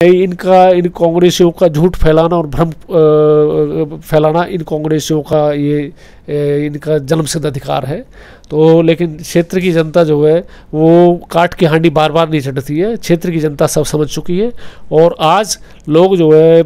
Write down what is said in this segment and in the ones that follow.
इन कांग्रेसियों का झूठ फैलाना और भ्रम फैलाना इन कांग्रेसियों का ये इनका जन्मसिद्ध अधिकार है। तो लेकिन क्षेत्र की जनता जो है वो काट की हांडी बार बार नहीं चढ़ती है। क्षेत्र की जनता सब समझ चुकी है और आज लोग जो है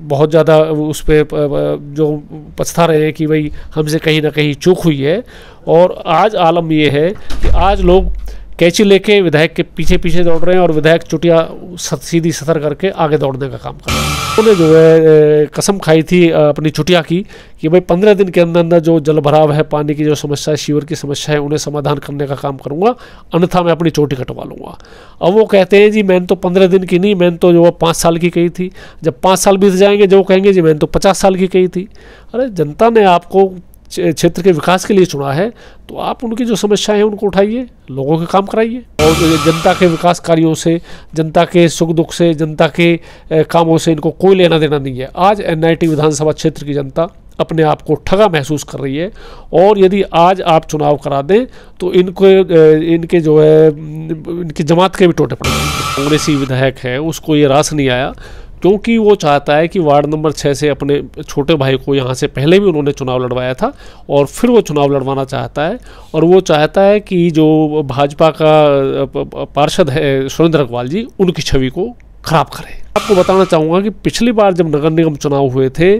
बहुत ज़्यादा उस पर जो पछता रहे हैं कि भाई हमसे कहीं ना कहीं चूक हुई है। और आज आलम ये है कि आज लोग कैंची लेके विधायक के पीछे पीछे दौड़ रहे हैं और विधायक चुटिया सीधी सतर करके आगे दौड़ने का काम कर रहे हैं। उन्होंने जो है कसम खाई थी अपनी चुटिया की कि भाई 15 दिन के अंदर अंदर जो जल भराव है, पानी की जो समस्या है, सीवर की समस्या है, उन्हें समाधान करने का काम करूंगा, अन्यथा मैं अपनी चोटी कटवा लूंगा। अब वो कहते हैं जी मैंने तो 15 दिन की नहीं, मैंने तो जो 5 साल की कही थी। जब 5 साल बीत जाएंगे जो कहेंगे जी मैंने तो 50 साल की कही थी। अरे जनता ने आपको क्षेत्र के विकास के लिए चुना है तो आप उनकी जो समस्याएं हैं उनको उठाइए, लोगों के काम कराइए और जनता के विकास कार्यों से, जनता के सुख दुख से, जनता के कामों से इनको कोई लेना देना नहीं है। आज NIT विधानसभा क्षेत्र की जनता अपने आप को ठगा महसूस कर रही है और यदि आज आप चुनाव करा दें तो इनके जो है इनकी जमात के भी टोटे पड़ेंगे। कांग्रेसी विधायक है उसको ये रास नहीं आया क्योंकि वो चाहता है कि वार्ड नंबर 6 से अपने छोटे भाई को यहाँ से पहले भी उन्होंने चुनाव लड़वाया था और फिर वो चुनाव लड़वाना चाहता है। और वो चाहता है कि जो भाजपा का पार्षद है सुरेंद्र अग्रवाल जी, उनकी छवि को खराब करे। आपको बताना चाहूँगा कि पिछली बार जब नगर निगम चुनाव हुए थे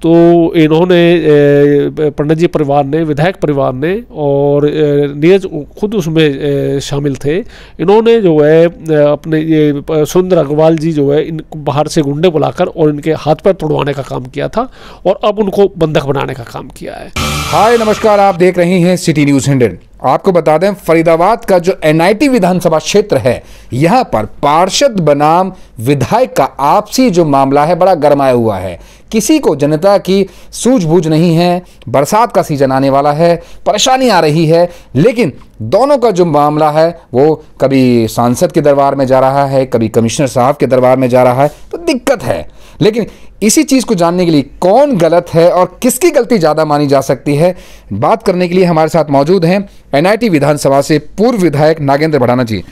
तो इन्होंने पंडित जी परिवार ने, विधायक परिवार ने और नीरज खुद उसमें शामिल थे, इन्होंने जो है अपने ये सुरेंद्र अग्रवाल जी जो है इनको बाहर से गुंडे बुलाकर और इनके हाथ पैर तोड़वाने का काम किया था और अब उनको बंधक बनाने का काम किया है। हाय नमस्कार, आप देख रहे हैं सिटी न्यूज़ 100। आपको बता दें फरीदाबाद का जो NIT विधानसभा क्षेत्र है, यहाँ पर पार्षद बनाम विधायक का आपसी जो मामला है बड़ा गरमाया हुआ है। किसी को जनता की सूझबूझ नहीं है, बरसात का सीजन आने वाला है, परेशानी आ रही है, लेकिन दोनों का जो मामला है वो कभी सांसद के दरबार में जा रहा है, कभी कमिश्नर साहब के दरबार में जा रहा है, तो दिक्कत है। लेकिन इसी चीज़ को जानने के लिए कौन गलत है और किसकी गलती ज़्यादा मानी जा सकती है, बात करने के लिए हमारे साथ मौजूद हैं NIT विधानसभा से पूर्व विधायक नागेंद्र भड़ाना जी।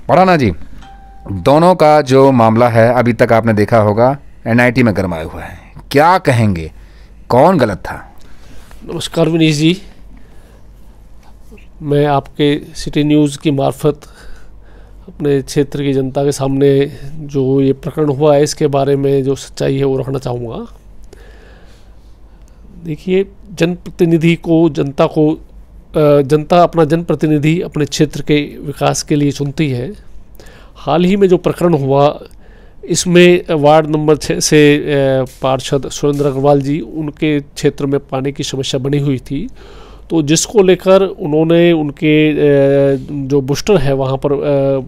भड़ाना जी, दोनों का जो मामला है अभी तक आपने देखा होगा NIT में गरमाया हुआ है, क्या कहेंगे, कौन गलत था? नमस्कार विनीश जी, मैं आपके सिटी न्यूज़ की मार्फत अपने क्षेत्र की जनता के सामने जो ये प्रकरण हुआ है इसके बारे में जो सच्चाई है वो रखना चाहूँगा। देखिए, जनप्रतिनिधि को जनता अपना जनप्रतिनिधि अपने क्षेत्र के विकास के लिए चुनती है। हाल ही में जो प्रकरण हुआ इसमें वार्ड नंबर 6 से पार्षद सुरेंद्र अग्रवाल जी, उनके क्षेत्र में पानी की समस्या बनी हुई थी, तो जिसको लेकर उन्होंने उनके जो बूस्टर है वहाँ पर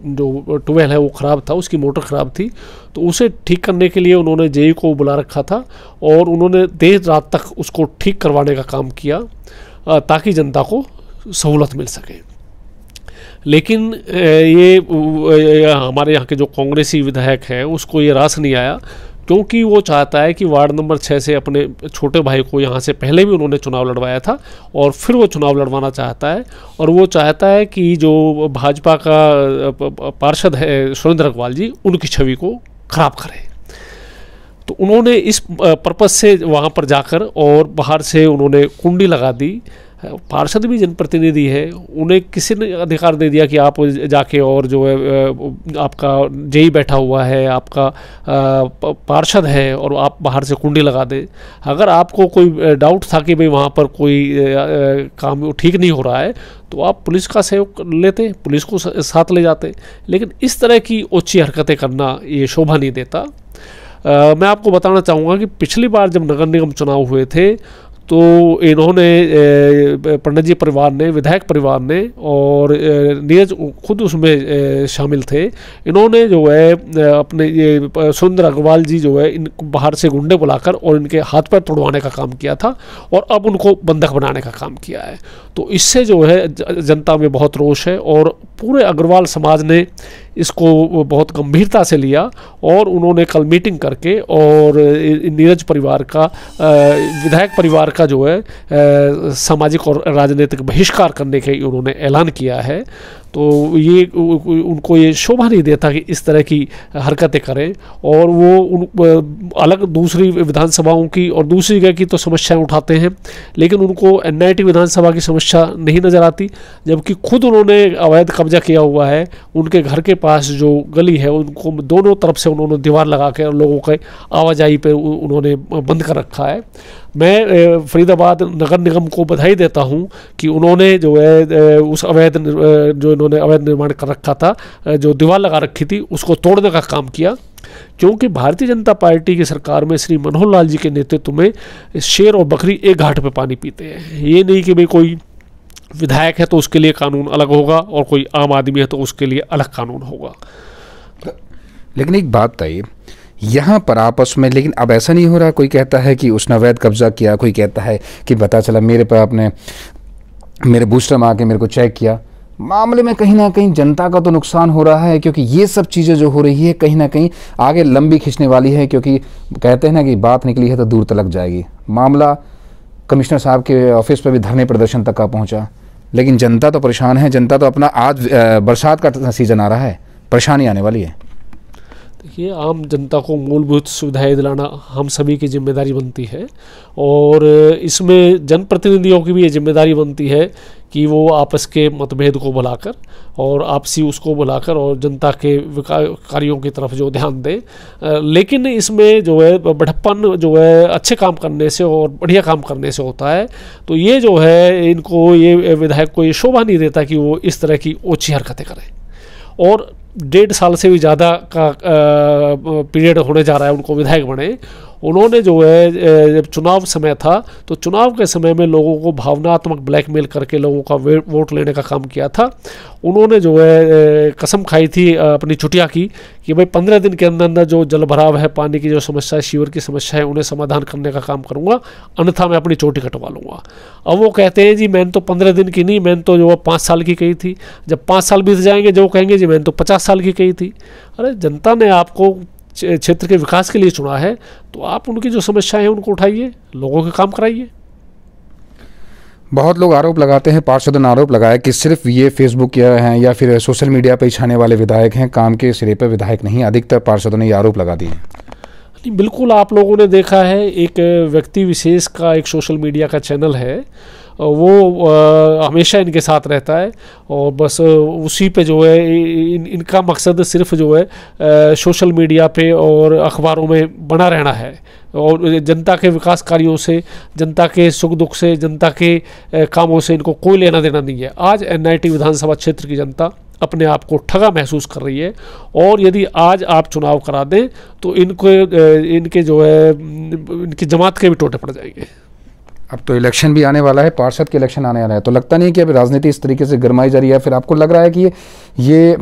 जो ट्यूबवेल है वो ख़राब था, उसकी मोटर ख़राब थी, तो उसे ठीक करने के लिए उन्होंने JE को बुला रखा था और उन्होंने देर रात तक उसको ठीक करवाने का काम किया ताकि जनता को सहूलत मिल सके। लेकिन ये हमारे यहाँ के जो कांग्रेसी विधायक है उसको ये रास नहीं आया क्योंकि वो चाहता है कि वार्ड नंबर 6 से अपने छोटे भाई को यहाँ से पहले भी उन्होंने चुनाव लड़वाया था और फिर वो चुनाव लड़वाना चाहता है और वो चाहता है कि जो भाजपा का पार्षद है सुरेंद्र अग्रवाल जी, उनकी छवि को खराब करे। तो उन्होंने इस पर्पज़ से वहाँ पर जाकर और बाहर से उन्होंने कुंडी लगा दी। पार्षद भी जनप्रतिनिधि है, उन्हें किसी ने अधिकार दे दिया कि आप जाके और जो है आपका JE बैठा हुआ है, आपका पार्षद है और आप बाहर से कुंडी लगा दें। अगर आपको कोई डाउट था कि भाई वहाँ पर कोई काम ठीक नहीं हो रहा है तो आप पुलिस का सहयोग लेते, पुलिस को साथ ले जाते। लेकिन इस तरह की ओछी हरकतें करना ये शोभा नहीं देता। मैं आपको बताना चाहूँगा कि पिछली बार जब नगर निगम चुनाव हुए थे तो इन्होंने पंडित जी परिवार ने, विधायक परिवार ने और नीरज खुद उसमें शामिल थे, इन्होंने जो है अपने ये सुरेंद्र अग्रवाल जी जो है इनको बाहर से गुंडे बुलाकर और इनके हाथ पैर तोड़वाने का काम किया था और अब उनको बंधक बनाने का काम किया है। तो इससे जो है जनता में बहुत रोष है और पूरे अग्रवाल समाज ने इसको बहुत गंभीरता से लिया और उन्होंने कल मीटिंग करके और नीरज परिवार का, विधायक परिवार का जो है सामाजिक और राजनीतिक बहिष्कार करने के उन्होंने ऐलान किया है। तो ये उनको ये शोभा नहीं देता कि इस तरह की हरकतें करें, और वो अलग दूसरी विधानसभाओं की और दूसरी जगह की तो समस्याएं उठाते हैं, लेकिन उनको एनआईटी विधानसभा की समस्या नहीं नज़र आती, जबकि खुद उन्होंने अवैध कब्जा किया हुआ है। उनके घर के पास जो गली है उनको दोनों तरफ से उन्होंने दीवार लगा के लोगों के आवाजाही पे उन्होंने बंद कर रखा है। मैं फरीदाबाद नगर निगम को बधाई देता हूं कि उन्होंने जो है उस अवैध जो इन्होंने अवैध निर्माण कर रखा था, जो दीवार लगा रखी थी, उसको तोड़ने का काम किया, क्योंकि भारतीय जनता पार्टी की सरकार में श्री मनोहर लाल जी के नेतृत्व में शेर और बकरी एक घाट पे पानी पीते हैं। ये नहीं कि भाई कोई विधायक है तो उसके लिए कानून अलग होगा और कोई आम आदमी है तो उसके लिए अलग कानून होगा। लेकिन एक बात बताइए, यहाँ पर आपस में, लेकिन अब ऐसा नहीं हो रहा, कोई कहता है कि उसने अवैध कब्जा किया, कोई कहता है कि पता चला मेरे पर आपने मेरे बूस्टर में आके मेरे को चेक किया। मामले में कहीं ना कहीं जनता का तो नुकसान हो रहा है, क्योंकि ये सब चीज़ें जो हो रही है कहीं ना कहीं आगे लंबी खींचने वाली है, क्योंकि कहते हैं ना कि बात निकली है तो दूर तलक जाएगी। मामला कमिश्नर साहब के ऑफिस पर भी धरने प्रदर्शन तक का पहुँचा, लेकिन जनता तो परेशान है। जनता तो अपना, आज बरसात का सीजन आ रहा है, परेशानी आने वाली है। देखिए, आम जनता को मूलभूत सुविधाएं दिलाना हम सभी की जिम्मेदारी बनती है, और इसमें जनप्रतिनिधियों की भी ये जिम्मेदारी बनती है कि वो आपस के मतभेद को बुलाकर और आपसी उसको बुलाकर और जनता के विकास कार्यों की तरफ जो ध्यान दें। लेकिन इसमें जो है बढ़प्पन जो है अच्छे काम करने से और बढ़िया काम करने से होता है। तो ये जो है इनको, ये विधायक को ये शोभा नहीं देता कि वो इस तरह की ओछी हरकतें करें। और 1.5 साल से भी ज़्यादा का पीरियड होने जा रहा है उनको विधायक बने। उन्होंने जो है जब चुनाव समय था तो चुनाव के समय में लोगों को भावनात्मक ब्लैकमेल करके लोगों का वोट लेने का काम किया था। उन्होंने जो है कसम खाई थी अपनी चुटिया की कि भाई 15 दिन के अंदर अंदर जो जल भराव है, पानी की जो समस्या है, सीवर की समस्या है, उन्हें समाधान करने का काम करूंगा, अन्यथा मैं अपनी चोटी कटवा लूँगा। अब वो कहते हैं जी मैंने तो 15 दिन की नहीं, मैंने तो जो है 5 साल की कही थी। जब 5 साल बीत जाएंगे जो कहेंगे जी मैंने तो 50 साल की कही थी। अरे जनता ने आपको क्षेत्र के विकास के लिए चुना है, तो आप उनकी जो समस्याएं हैं उनको उठाइए, लोगों के काम कराइए। बहुत लोग आरोप लगाते हैं, पार्षदों ने आरोप लगाया कि सिर्फ ये फेसबुक या फिर सोशल मीडिया पर छाने वाले विधायक हैं, काम के सिरे पर विधायक नहीं। अधिकतर पार्षदों ने ये आरोप लगा दिए। नहीं, बिल्कुल आप लोगों ने देखा है, एक व्यक्ति विशेष का एक सोशल मीडिया का चैनल है, वो हमेशा इनके साथ रहता है और बस उसी पे जो है इनका मकसद सिर्फ जो है सोशल मीडिया पे और अखबारों में बना रहना है, और जनता के विकास कार्यों से, जनता के सुख दुख से, जनता के कामों से इनको कोई लेना देना नहीं है। आज एनआईटी विधानसभा क्षेत्र की जनता अपने आप को ठगा महसूस कर रही है, और यदि आज आप चुनाव करा दें तो इनके जो है इनकी जमात के भी टोटे पड़ जाएंगे। अब तो इलेक्शन भी आने वाला है, पार्षद के इलेक्शन आने वाला है, तो लगता नहीं है कि अभी राजनीति इस तरीके से गरमाई जा रही है? फिर आपको लग रहा है कि ये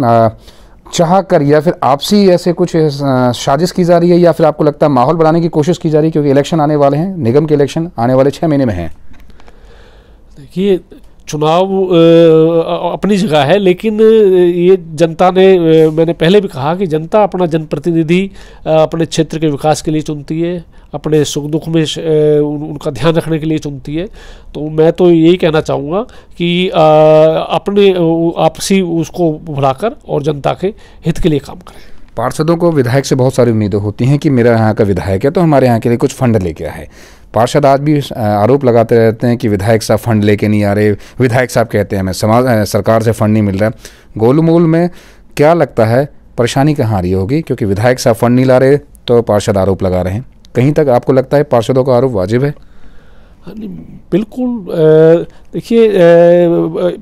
चाह कर या फिर आपसी ऐसे कुछ साजिश की जा रही है, या फिर आपको लगता है माहौल बनाने की कोशिश की जा रही है? क्योंकि इलेक्शन आने वाले हैं, निगम के इलेक्शन आने वाले 6 महीने में हैं। देखिए, चुनाव अपनी जगह है, लेकिन ये जनता ने, मैंने पहले भी कहा कि जनता अपना जनप्रतिनिधि अपने क्षेत्र के विकास के लिए चुनती है, अपने सुख दुख में उनका ध्यान रखने के लिए चुनती है। तो मैं तो यही कहना चाहूँगा कि अपने आपसी उसको भुलाकर और जनता के हित के लिए काम करें। पार्षदों को विधायक से बहुत सारी उम्मीदें होती हैं कि मेरा यहाँ का विधायक है तो हमारे यहाँ के लिए कुछ फंड लेके आए। पार्षद आज भी आरोप लगाते रहते हैं कि विधायक साहब फंड लेके नहीं आ रहे। विधायक साहब कहते हैं हमें सरकार से फंड नहीं मिल रहा है। गोलमोल में क्या लगता है परेशानी कहाँ आ रही होगी? क्योंकि विधायक साहब फंड नहीं ला रहे तो पार्षद आरोप लगा रहे हैं। कहीं तक आपको लगता है पार्षदों का आरोप वाजिब है? बिल्कुल। देखिए,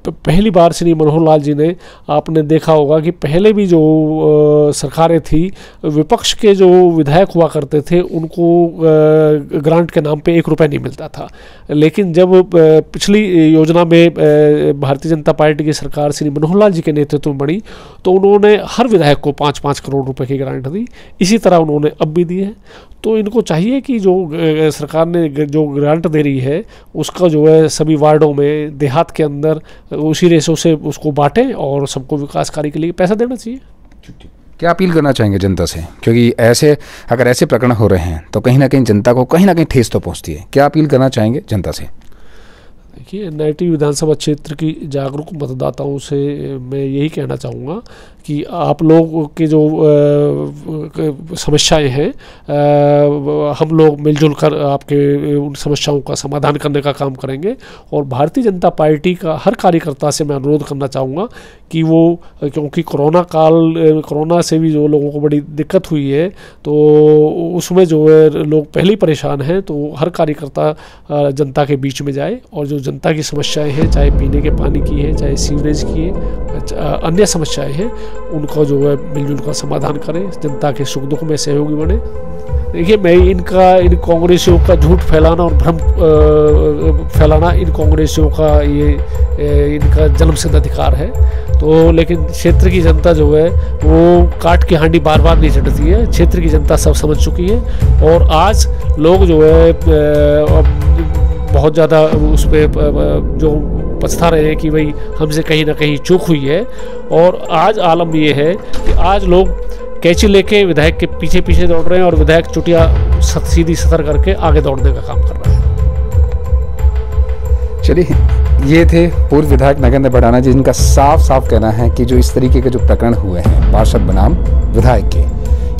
पहली बार श्री मनोहर लाल जी ने, आपने देखा होगा कि पहले भी जो सरकारें थी, विपक्ष के जो विधायक हुआ करते थे उनको ग्रांट के नाम पे 1 रुपया नहीं मिलता था। लेकिन जब पिछली योजना में भारतीय जनता पार्टी की सरकार श्री मनोहर लाल जी के नेतृत्व में बनी तो उन्होंने हर विधायक को 5-5 करोड़ रुपए की ग्रांट दी। इसी तरह उन्होंने अब भी दी है। तो इनको चाहिए कि जो सरकार ने जो ग्रांट दे रही है उसका जो है सभी वार्डों में, देहात के अंदर उसी रेशों से उसको बांटें और सबको विकास कार्य के लिए पैसा देना चाहिए। क्या अपील करना चाहेंगे जनता से? क्योंकि अगर ऐसे प्रकरण हो रहे हैं तो कहीं ना कहीं जनता को कहीं ना कहीं ठेस तो पहुंचती है। क्या अपील करना चाहेंगे जनता से? देखिए, एनआईटी विधानसभा क्षेत्र की जागरूक मतदाताओं से मैं यही कहना चाहूँगा कि आप लोग के जो समस्याएं हैं, हम लोग मिलजुल कर आपके उन समस्याओं का समाधान करने का काम करेंगे। और भारतीय जनता पार्टी का हर कार्यकर्ता से मैं अनुरोध करना चाहूँगा कि वो, क्योंकि कोरोना से भी जो लोगों को बड़ी दिक्कत हुई है, तो उसमें जो है लोग पहले ही परेशान हैं, तो हर कार्यकर्ता जनता के बीच में जाए और जो जनता की समस्याएं हैं, चाहे पीने के पानी की है, चाहे सीवरेज की है, अन्य समस्याएं हैं, उनको जो है मिलजुल कर समाधान करें, जनता के सुख दुख में सहयोगी बने। देखिए, मैं इन कांग्रेसियों का झूठ फैलाना और भ्रम फैलाना इन कांग्रेसियों का इनका जन्मसिद्ध अधिकार है। तो लेकिन क्षेत्र की जनता जो है वो काट की हांडी बार बार नहीं चढ़ती है। क्षेत्र की जनता सब समझ चुकी है और आज लोग जो है बहुत ज़्यादा उस पर जो पछता रहे हैं कि भाई हमसे कहीं ना कहीं चूक हुई है। और आज आलम ये है कि आज लोग कैंची लेके विधायक के पीछे पीछे दौड़ रहे हैं और विधायक चुटिया सीधी सतर करके आगे दौड़ने का काम कर रहा है। चलिए, ये थे पूर्व विधायक नगेंद्र भड़ाना जी, जिनका साफ साफ कहना है कि जो इस तरीके के जो प्रकरण हुए हैं पार्षद बनाम विधायक के,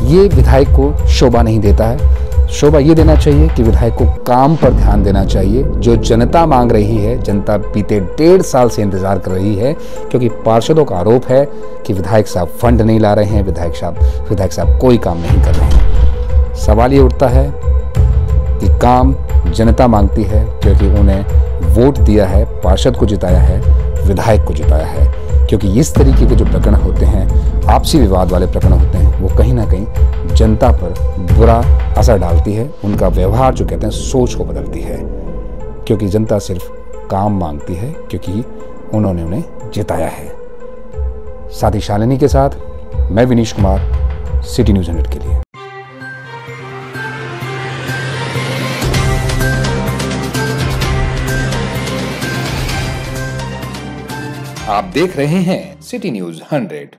ये विधायक को शोभा नहीं देता है। शोभा ये देना चाहिए कि विधायक को काम पर ध्यान देना चाहिए। जो जनता मांग रही है, जनता बीते 1.5 साल से इंतजार कर रही है, क्योंकि पार्षदों का आरोप है कि विधायक साहब फंड नहीं ला रहे हैं, विधायक साहब कोई काम नहीं कर रहे हैं। सवाल ये उठता है कि काम जनता मांगती है, क्योंकि उन्हें वोट दिया है, पार्षद को जिताया है, विधायक को जिताया है। क्योंकि इस तरीके के जो प्रकरण होते हैं, आपसी विवाद वाले प्रकरण होते हैं, वो कहीं ना कहीं जनता पर बुरा असर डालती है। उनका व्यवहार जो कहते हैं सोच को बदलती है, क्योंकि जनता सिर्फ काम मांगती है, क्योंकि उन्होंने उन्हें जिताया है। साथी शालिनी के साथ मैं विनीश कुमार, सिटी न्यूज़ 100 के लिए। आप देख रहे हैं सिटी न्यूज़ 100।